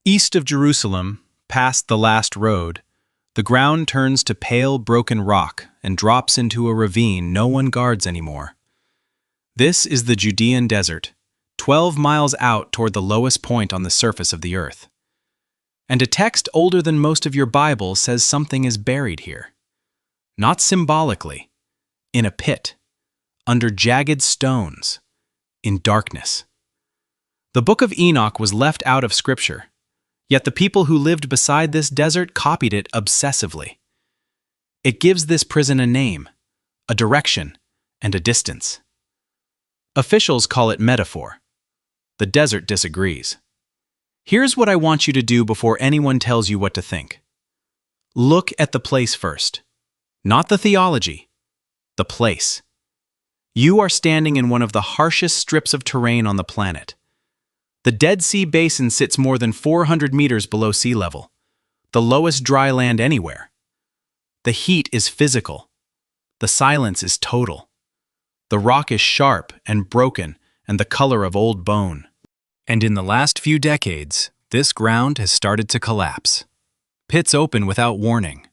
East of Jerusalem, past the last road, the ground turns to pale, broken rock and drops into a ravine no one guards anymore. This is the Judean desert, 12 miles out toward the lowest point on the surface of the earth. And a text older than most of your Bible says something is buried here. Not symbolically, in a pit, under jagged stones, in darkness. The Book of Enoch was left out of Scripture, yet the people who lived beside this desert copied it obsessively. It gives this prison a name, a direction, and a distance. Officials call it metaphor. The desert disagrees. Here's what I want you to do before anyone tells you what to think. Look at the place first. Not the theology, the place. You are standing in one of the harshest strips of terrain on the planet. The Dead Sea Basin sits more than 400 meters below sea level, the lowest dry land anywhere. The heat is physical. The silence is total. The rock is sharp and broken and the color of old bone. And in the last few decades, this ground has started to collapse. Pits open without warning.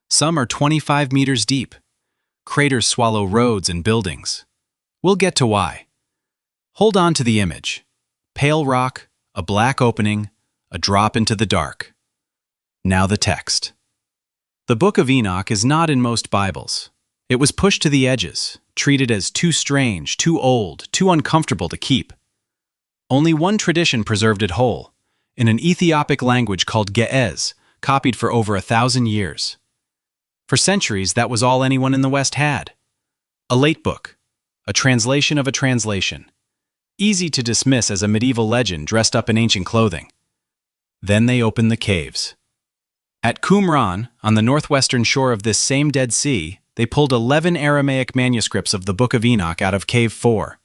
Some are 25 meters deep. Craters swallow roads and buildings. We'll get to why. Hold on to the image. Pale rock, a black opening, a drop into the dark. Now the text. The Book of Enoch is not in most Bibles. It was pushed to the edges, treated as too strange, too old, too uncomfortable to keep. Only one tradition preserved it whole, in an Ethiopic language called Ge'ez, copied for over 1,000 years. For centuries, that was all anyone in the West had. A late book, a translation of a translation, easy to dismiss as a medieval legend dressed up in ancient clothing. Then they opened the caves. At Qumran, on the northwestern shore of this same Dead Sea, they pulled 11 Aramaic manuscripts of the Book of Enoch out of Cave 4.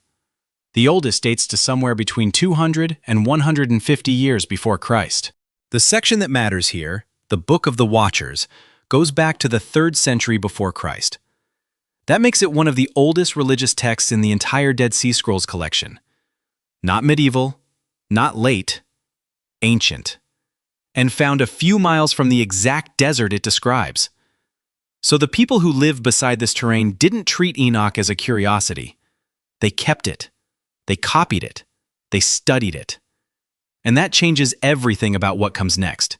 The oldest dates to somewhere between 200 and 150 years before Christ. The section that matters here, the Book of the Watchers, goes back to the 3rd century before Christ. That makes it one of the oldest religious texts in the entire Dead Sea Scrolls collection. Not medieval, not late, ancient, and found a few miles from the exact desert it describes. So the people who live beside this terrain didn't treat Enoch as a curiosity. They kept it. They copied it. They studied it. And that changes everything about what comes next.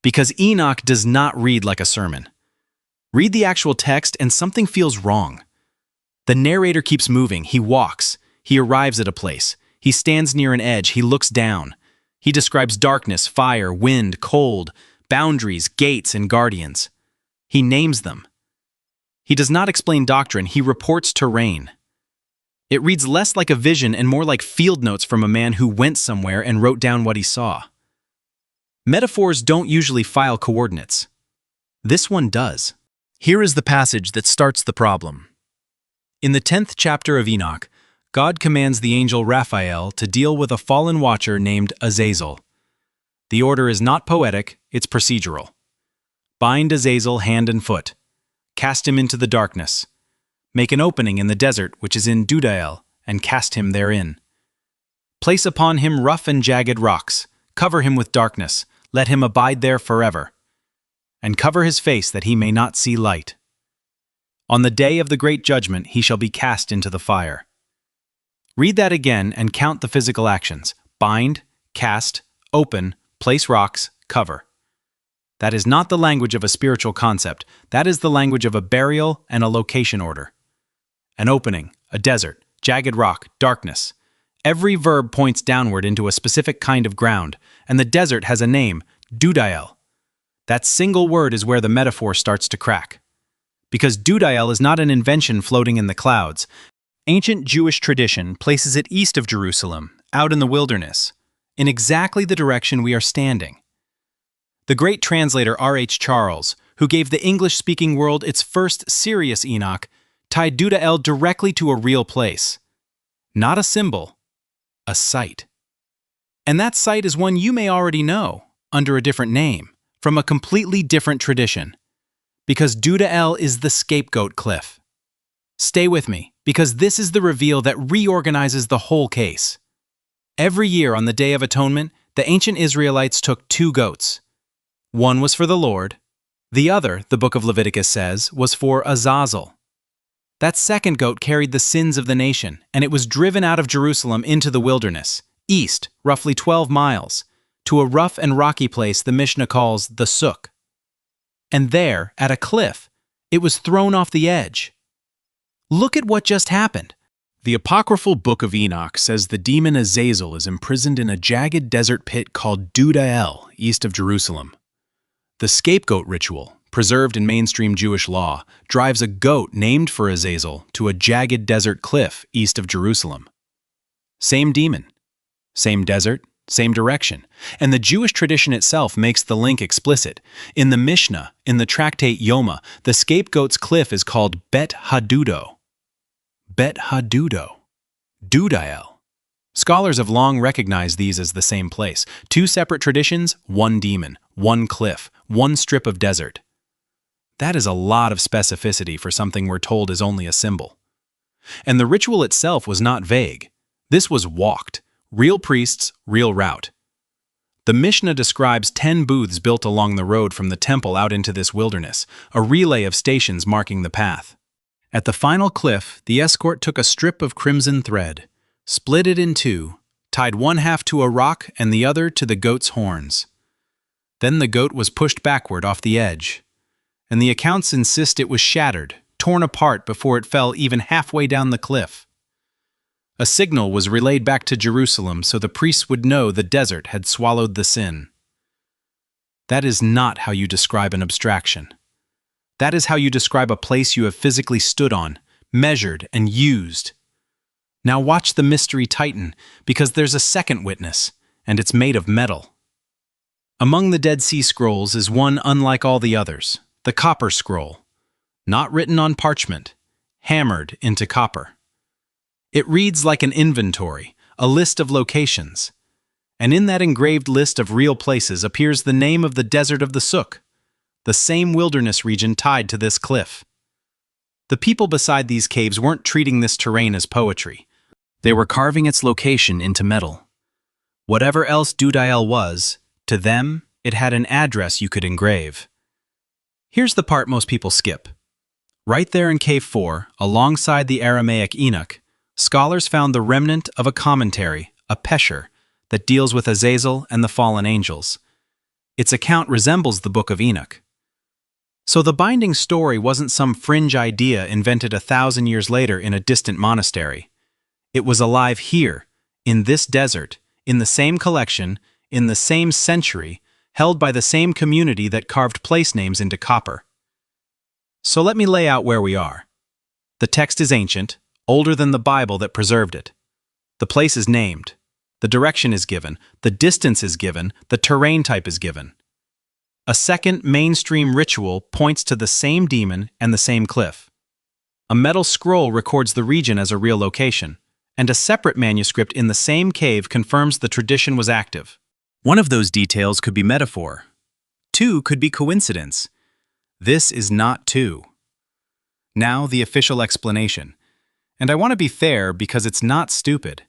Because Enoch does not read like a sermon. Read the actual text and something feels wrong. The narrator keeps moving. He walks. He arrives at a place. He stands near an edge. He looks down. He describes darkness, fire, wind, cold, boundaries, gates, and guardians. He names them. He does not explain doctrine. He reports terrain. It reads less like a vision and more like field notes from a man who went somewhere and wrote down what he saw. Metaphors don't usually file coordinates. This one does. Here is the passage that starts the problem. In the 10th chapter of Enoch, God commands the angel Raphael to deal with a fallen watcher named Azazel. The order is not poetic, it's procedural. Bind Azazel hand and foot. Cast him into the darkness. Make an opening in the desert which is in Dudael, and cast him therein. Place upon him rough and jagged rocks. Cover him with darkness. Let him abide there forever. And cover his face that he may not see light. On the day of the great judgment he shall be cast into the fire. Read that again and count the physical actions. Bind, cast, open, place rocks, cover. That is not the language of a spiritual concept. That is the language of a burial and a location order. An opening, a desert, jagged rock, darkness. Every verb points downward into a specific kind of ground, and the desert has a name, Dudael. That single word is where the metaphor starts to crack. Because Dudael is not an invention floating in the clouds. Ancient Jewish tradition places it east of Jerusalem, out in the wilderness, in exactly the direction we are standing. The great translator R.H. Charles, who gave the English-speaking world its first serious Enoch, tied Dudael directly to a real place. Not a symbol, a site. And that site is one you may already know, under a different name, from a completely different tradition. Because Dudael is the scapegoat cliff. Stay with me, because this is the reveal that reorganizes the whole case. Every year on the Day of Atonement, the ancient Israelites took 2 goats. One was for the Lord. The other, the book of Leviticus says, was for Azazel. That second goat carried the sins of the nation, and it was driven out of Jerusalem into the wilderness, east, roughly 12 miles, to a rough and rocky place the Mishnah calls the Suk. And there, at a cliff, it was thrown off the edge. Look at what just happened. The apocryphal Book of Enoch says the demon Azazel is imprisoned in a jagged desert pit called Dudael, east of Jerusalem. The scapegoat ritual, preserved in mainstream Jewish law, drives a goat named for Azazel to a jagged desert cliff east of Jerusalem. Same demon, same desert, same direction, and the Jewish tradition itself makes the link explicit. In the Mishnah, in the tractate Yoma, the scapegoat's cliff is called Bet Hadudo. Bet Hadudo. Dudael. Scholars have long recognized these as the same place. 2 separate traditions, 1 demon, 1 cliff, 1 strip of desert. That is a lot of specificity for something we're told is only a symbol. And the ritual itself was not vague. This was walked. Real priests, real route. The Mishnah describes 10 booths built along the road from the temple out into this wilderness, a relay of stations marking the path. At the final cliff, the escort took a strip of crimson thread, split it in 2, tied one half to a rock and the other to the goat's horns. Then the goat was pushed backward off the edge, and the accounts insist it was shattered, torn apart before it fell even halfway down the cliff. A signal was relayed back to Jerusalem so the priests would know the desert had swallowed the sin. That is not how you describe an abstraction. That is how you describe a place you have physically stood on, measured, and used. Now watch the mystery tighten, because there's a second witness, and it's made of metal. Among the Dead Sea Scrolls is one unlike all the others, the Copper Scroll, not written on parchment, hammered into copper. It reads like an inventory, a list of locations, and in that engraved list of real places appears the name of the desert of the Suk, the same wilderness region tied to this cliff. The people beside these caves weren't treating this terrain as poetry. They were carving its location into metal. Whatever else Dudael was, to them, it had an address you could engrave. Here's the part most people skip. Right there in Cave 4, alongside the Aramaic Enoch, scholars found the remnant of a commentary, a pesher, that deals with Azazel and the fallen angels. Its account resembles the Book of Enoch. So the binding story wasn't some fringe idea invented 1,000 years later in a distant monastery. It was alive here, in this desert, in the same collection, in the same century, held by the same community that carved place names into copper. So let me lay out where we are. The text is ancient, older than the Bible that preserved it. The place is named. The direction is given. The distance is given. The terrain type is given. A second mainstream ritual points to the same demon and the same cliff. A metal scroll records the region as a real location, and a separate manuscript in the same cave confirms the tradition was active. One of those details could be metaphor. 2 could be coincidence. This is not 2. Now the official explanation. And I want to be fair because it's not stupid.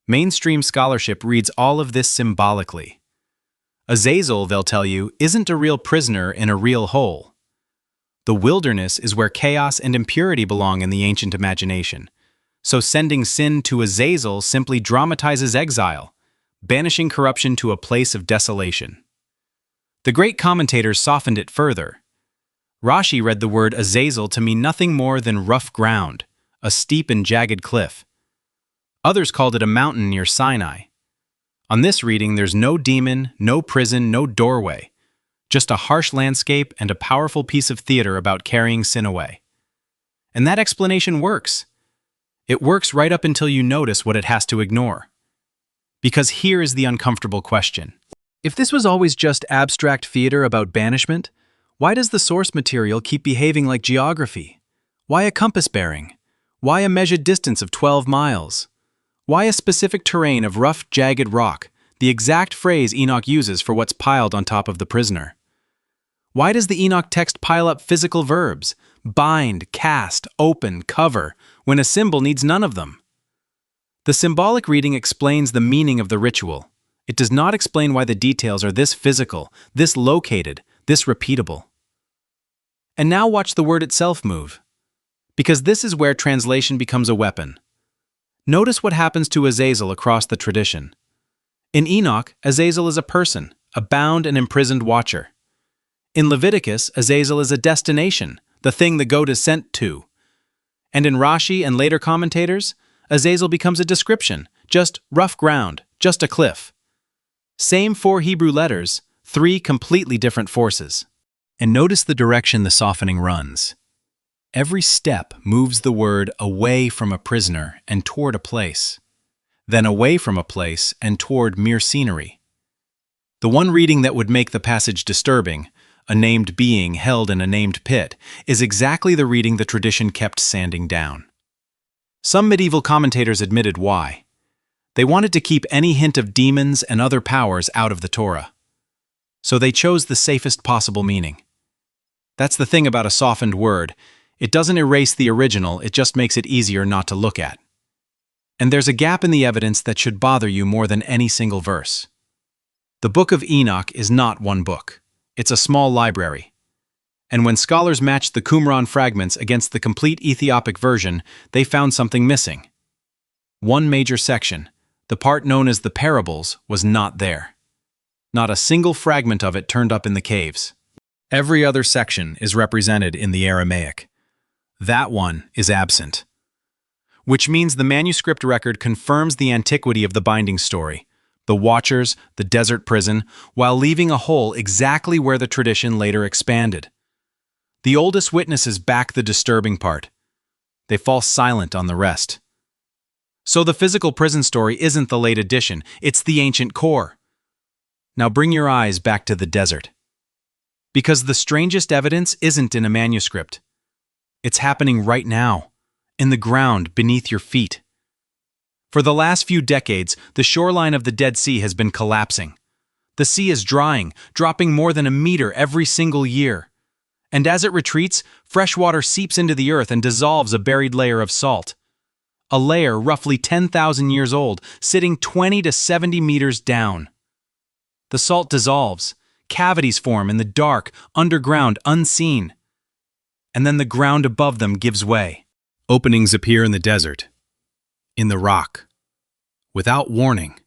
Mainstream scholarship reads all of this symbolically. Azazel, they'll tell you, isn't a real prisoner in a real hole. The wilderness is where chaos and impurity belong in the ancient imagination. So sending sin to Azazel simply dramatizes exile, banishing corruption to a place of desolation. The great commentators softened it further. Rashi read the word Azazel to mean nothing more than rough ground, a steep and jagged cliff. Others called it a mountain near Sinai. On this reading, there's no demon, no prison, no doorway, just a harsh landscape and a powerful piece of theater about carrying sin away. And that explanation works. It works right up until you notice what it has to ignore. Because here is the uncomfortable question. If this was always just abstract theater about banishment, why does the source material keep behaving like geography? Why a compass bearing? Why a measured distance of 12 miles? Why a specific terrain of rough, jagged rock, the exact phrase Enoch uses for what's piled on top of the prisoner? Why does the Enoch text pile up physical verbs, bind, cast, open, cover, when a symbol needs none of them? The symbolic reading explains the meaning of the ritual. It does not explain why the details are this physical, this located, this repeatable. And now watch the word itself move, because this is where translation becomes a weapon. Notice what happens to Azazel across the tradition. In Enoch, Azazel is a person, a bound and imprisoned watcher. In Leviticus, Azazel is a destination, the thing the goat is sent to. And in Rashi and later commentators, Azazel becomes a description, just rough ground, just a cliff. Same 4 Hebrew letters, 3 completely different forces. And notice the direction the softening runs. Every step moves the word away from a prisoner and toward a place, then away from a place and toward mere scenery. The one reading that would make the passage disturbing, a named being held in a named pit, is exactly the reading the tradition kept sanding down. Some medieval commentators admitted why. They wanted to keep any hint of demons and other powers out of the Torah. So they chose the safest possible meaning. That's the thing about a softened word. It doesn't erase the original, it just makes it easier not to look at. And there's a gap in the evidence that should bother you more than any single verse. The Book of Enoch is not one book. It's a small library. And when scholars matched the Qumran fragments against the complete Ethiopic version, they found something missing. One major section, the part known as the parables, was not there. Not a single fragment of it turned up in the caves. Every other section is represented in the Aramaic. That one is absent. Which means the manuscript record confirms the antiquity of the binding story, the Watchers, the desert prison, while leaving a hole exactly where the tradition later expanded. The oldest witnesses back the disturbing part. They fall silent on the rest. So the physical prison story isn't the late addition, it's the ancient core. Now bring your eyes back to the desert. Because the strangest evidence isn't in a manuscript. It's happening right now, in the ground beneath your feet. For the last few decades, the shoreline of the Dead Sea has been collapsing. The sea is drying, dropping more than a meter every single year. And as it retreats, fresh water seeps into the earth and dissolves a buried layer of salt. A layer roughly 10,000 years old, sitting 20 to 70 meters down. The salt dissolves. Cavities form in the dark, underground, unseen. And then the ground above them gives way. Openings appear in the desert, in the rock, without warning.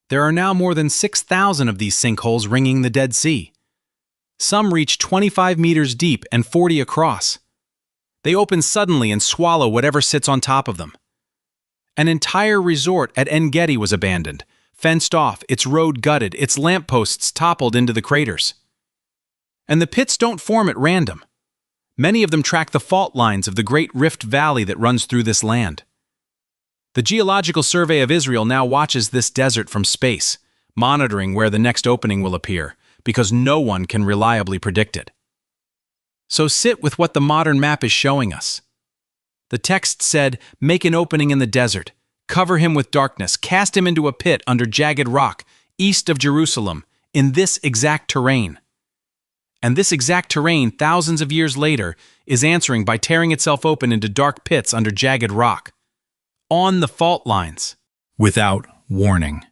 There are now more than 6,000 of these sinkholes ringing the Dead Sea. Some reach 25 meters deep and 40 across. They open suddenly and swallow whatever sits on top of them. An entire resort at En-Gedi was abandoned, fenced off, its road gutted, its lampposts toppled into the craters. And the pits don't form at random. Many of them track the fault lines of the great Rift Valley that runs through this land. The Geological Survey of Israel now watches this desert from space, monitoring where the next opening will appear, because no one can reliably predict it. So sit with what the modern map is showing us. The text said, "Make an opening in the desert, cover him with darkness, cast him into a pit under jagged rock, east of Jerusalem, in this exact terrain." And this exact terrain, thousands of years later, is answering by tearing itself open into dark pits under jagged rock. On the fault lines. Without warning.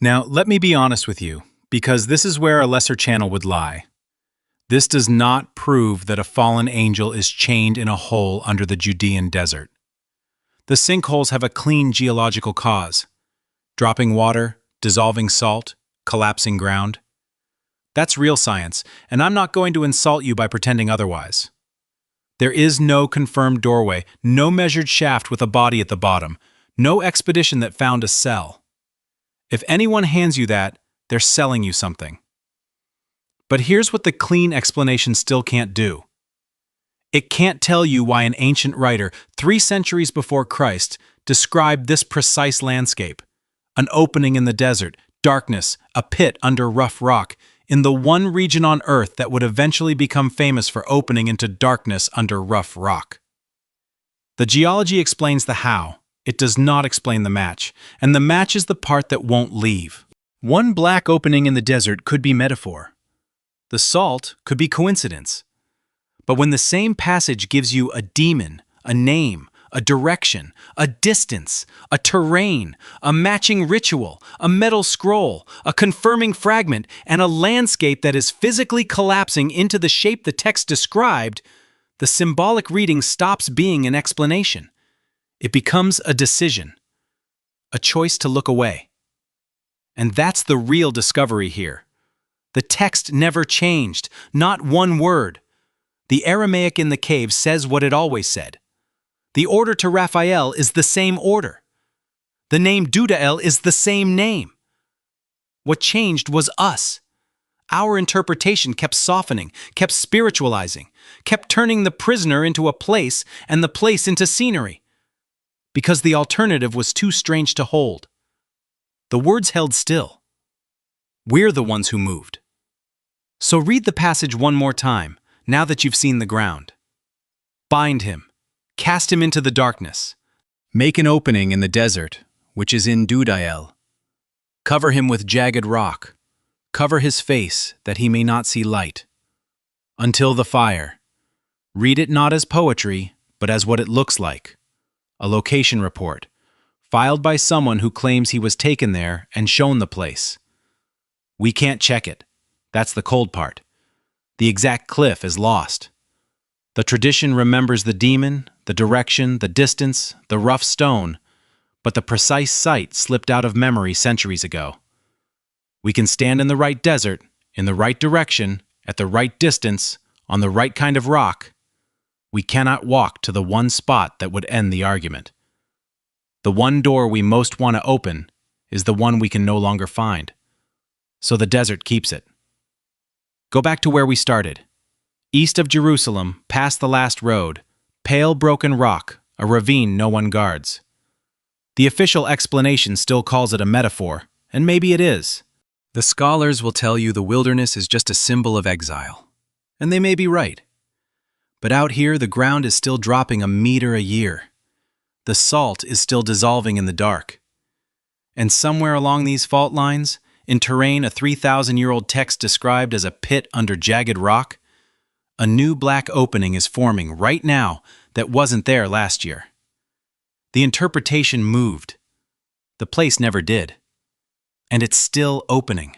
Now, let me be honest with you, because this is where a lesser channel would lie. This does not prove that a fallen angel is chained in a hole under the Judean desert. The sinkholes have a clean geological cause. Dropping water, dissolving salt, collapsing ground. That's real science, and I'm not going to insult you by pretending otherwise. There is no confirmed doorway, no measured shaft with a body at the bottom, no expedition that found a cell. If anyone hands you that, they're selling you something. But here's what the clean explanation still can't do. It can't tell you why an ancient writer, 3 centuries before Christ, described this precise landscape. An opening in the desert, darkness, a pit under rough rock, in the one region on Earth that would eventually become famous for opening into darkness under rough rock. The geology explains the how. It does not explain the match, and the match is the part that won't leave. One black opening in the desert could be metaphor. The salt could be coincidence. But when the same passage gives you a demon, a name, a direction, a distance, a terrain, a matching ritual, a metal scroll, a confirming fragment, and a landscape that is physically collapsing into the shape the text described, the symbolic reading stops being an explanation. It becomes a decision, a choice to look away. And that's the real discovery here. The text never changed, not one word. The Aramaic in the cave says what it always said. The order to Raphael is the same order. The name Dudael is the same name. What changed was us. Our interpretation kept softening, kept spiritualizing, kept turning the prisoner into a place and the place into scenery. Because the alternative was too strange to hold. The words held still. We're the ones who moved. So read the passage one more time, now that you've seen the ground. Bind him. Cast him into the darkness. Make an opening in the desert, which is in Dudael. Cover him with jagged rock. Cover his face, that he may not see light. Until the fire. Read it not as poetry, but as what it looks like. A location report, filed by someone who claims he was taken there and shown the place. We can't check it. That's the cold part. The exact cliff is lost. The tradition remembers the demon, the direction, the distance, the rough stone, but the precise site slipped out of memory centuries ago. We can stand in the right desert, in the right direction, at the right distance, on the right kind of rock. We cannot walk to the one spot that would end the argument. The one door we most want to open is the one we can no longer find. So the desert keeps it. Go back to where we started. East of Jerusalem, past the last road, pale broken rock, a ravine no one guards. The official explanation still calls it a metaphor, and maybe it is. The scholars will tell you the wilderness is just a symbol of exile. And they may be right. But out here, the ground is still dropping a meter a year. The salt is still dissolving in the dark. And somewhere along these fault lines, in terrain a 3,000-year-old text described as a pit under jagged rock, a new black opening is forming right now that wasn't there last year. The interpretation moved. The place never did. And it's still opening.